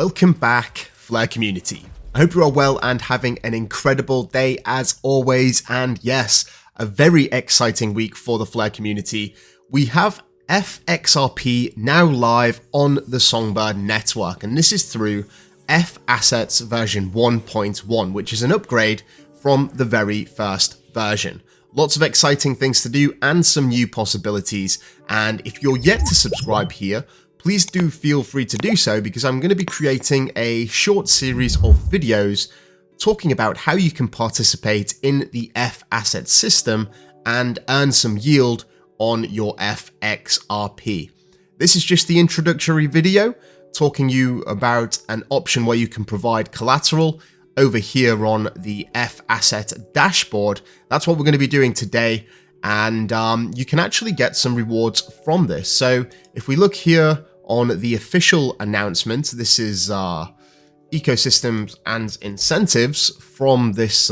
Welcome back, Flare community. I hope you are well and having an incredible day as always. And yes, a very exciting week for the Flare community. We have FXRP now live on the Songbird network, and this is through FAsset's version 1.1, which is an upgrade from the very first version. Lots of exciting things to do and some new possibilities. And if you're yet to subscribe here, please do feel free to do so, because I'm going to be creating a short series of videos talking about how you can participate in the FAsset system and earn some yield on your FXRP. This is just the introductory video talking you about an option where you can provide collateral over here on the FAsset dashboard. That's what we're going to be doing today, and you can actually get some rewards from this. So if we look here on the official announcement, this is ecosystems and incentives from this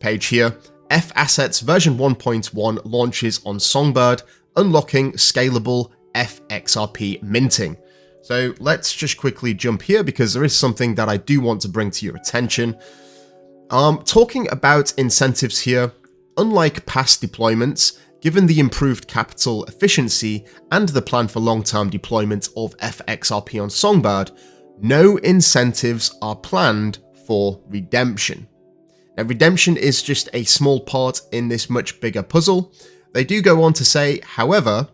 page here. FAsset's version 1.1 launches on Songbird, unlocking scalable FXRP minting. So let's just quickly jump here, because there is something that I do want to bring to your attention. Talking about incentives here, unlike past deployments, given the improved capital efficiency and the plan for long-term deployment of FXRP on Songbird, no incentives are planned for redemption. Now, redemption is just a small part in this much bigger puzzle. They do go on to say, however,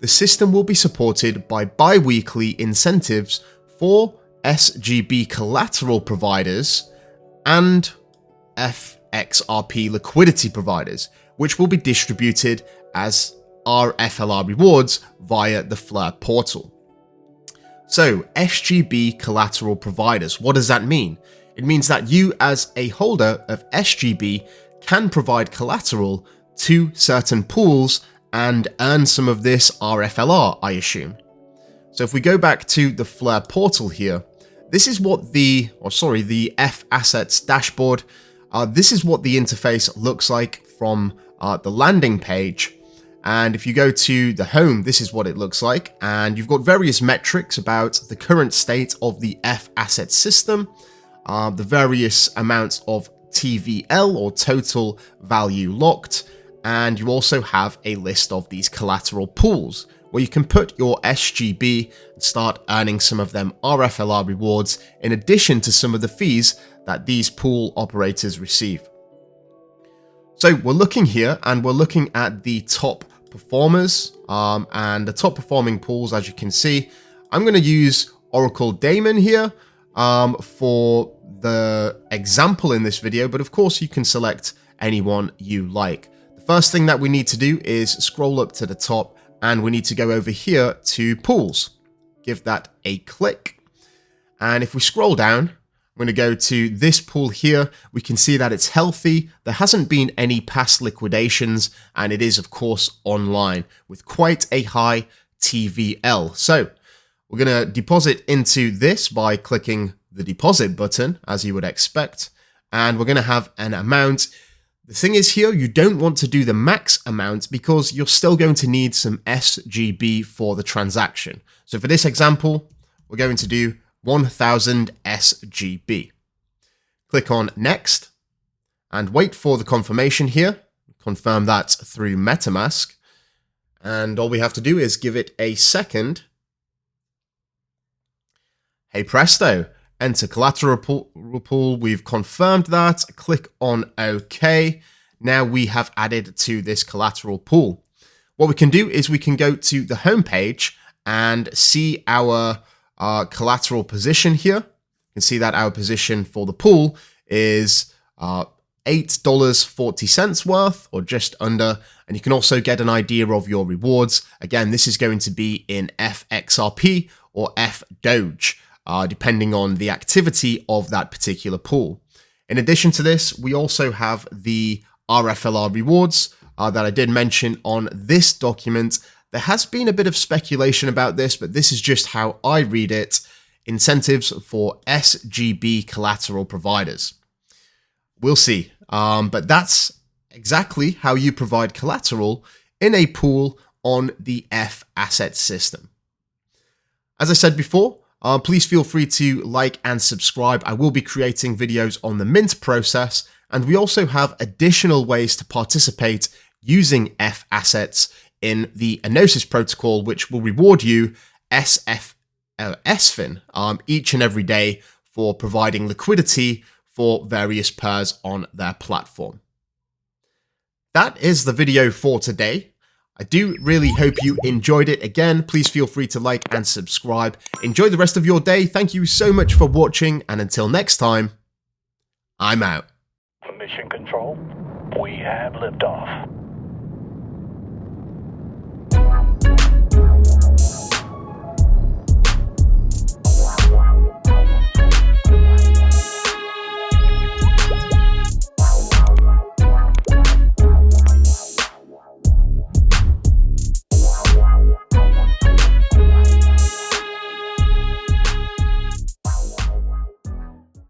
the system will be supported by bi-weekly incentives for SGB collateral providers and FXRP liquidity providers, which will be distributed as RFLR rewards via the Flare portal. So, SGB collateral providers, what does that mean? It means that you as a holder of SGB can provide collateral to certain pools and earn some of this RFLR, I assume. So if we go back to the Flare portal here, this is what the FAsset's dashboard, this is what the interface looks like from the landing page. And if you go to the home, this is what it looks like. And you've got various metrics about the current state of the FAsset system, the various amounts of TVL or total value locked. And you also have a list of these collateral pools where you can put your SGB and start earning some of them RFLR rewards, in addition to some of the fees that these pool operators receive. So we're looking here and we're looking at the top performers and the top performing pools. As you can see, I'm going to use Oracle Daemon here for the example in this video, but of course you can select anyone you like. The first thing that we need to do is scroll up to the top, and we need to go over here to pools. Give that a click. And if we scroll down, I'm going to go to this pool here. We can see that it's healthy. There hasn't been any past liquidations, and it is, of course, online with quite a high TVL. So we're going to deposit into this by clicking the deposit button, as you would expect. And we're going to have an amount. The thing is here, you don't want to do the max amount because you're still going to need some SGB for the transaction. So for this example, we're going to do 1000 SGB. Click on next and wait for the confirmation here. Confirm that through MetaMask. And all we have to do is give it a second. Hey presto, enter collateral pool. We've confirmed that. Click on OK. Now we have added to this collateral pool. What we can do is we can go to the home page and see our collateral position here. You can see that our position for the pool is $8.40 worth, or just under. And you can also get an idea of your rewards. Again, this is going to be in FXRP or FDoge, depending on the activity of that particular pool. In addition to this, we also have the RFLR rewards that I did mention on this document. There has been a bit of speculation about this, but this is just how I read it. Incentives for SGB collateral providers. We'll see. But that's exactly how you provide collateral in a pool on the FAsset system. As I said before, Please feel free to like and subscribe. I will be creating videos on the mint process, and we also have additional ways to participate using FAssets in the Enosis protocol, which will reward you SFIN each and every day for providing liquidity for various pairs on their platform. That is the video for today. I do really hope you enjoyed it. Again, please feel free to like and subscribe. Enjoy the rest of your day. Thank you so much for watching, and until next time, I'm out. Mission Control, we have liftoff.